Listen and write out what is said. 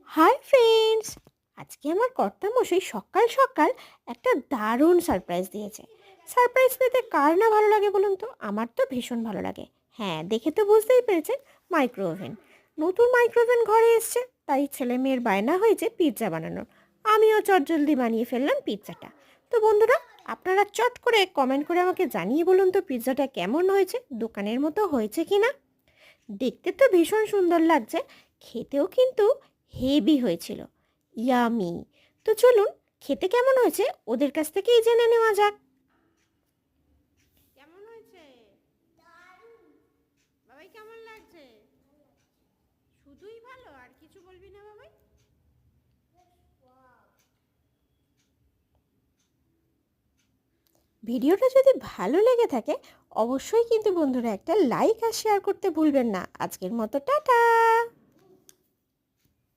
Hi friends, আজকে আমার কর্তামশাই সকাল সকাল একটা দারুণ সারপ্রাইজ দিয়েছে। সারপ্রাইজ পেতে কার না ভালো লাগে বলুন তো? আমার তো ভীষণ ভালো লাগে। হ্যাঁ, দেখে তো বুঝতেই পেরেছেন, মাইক্রো ওভেন। নতুন মাইক্রো ওভেন ঘরে এসছে, তাই ছেলে মেয়ের বায়না হয়েছে পিৎজা বানানোর। আমিও চটজলদি বানিয়ে ফেললাম পিৎজাটা। তো বন্ধুরা, আপনারা চট করে কমেন্ট করে আমাকে জানিয়ে বলুন তো পিৎজাটা কেমন হয়েছে, দোকানের মতো হয়েছে কি না। দেখতে তো ভীষণ সুন্দর লাগছে, খেতেও কিন্তু হেভি হয়েছিল, ইয়ামি। তো চলুন, খেতে কেমন হয়েছে ওদের কাছ থেকেই জেনে নেওয়া যাক। কেমন হয়েছে বাবাই? কেমন লাগছে? শুধুই ভালো, আর কিছু বলবি না বাবাই? ভিডিওটা যদি ভালো লেগে থাকে অবশ্যই কিন্তু বন্ধুরা একটা লাইক আর শেয়ার করতে ভুলবেন না। আজকের মতো টাটা।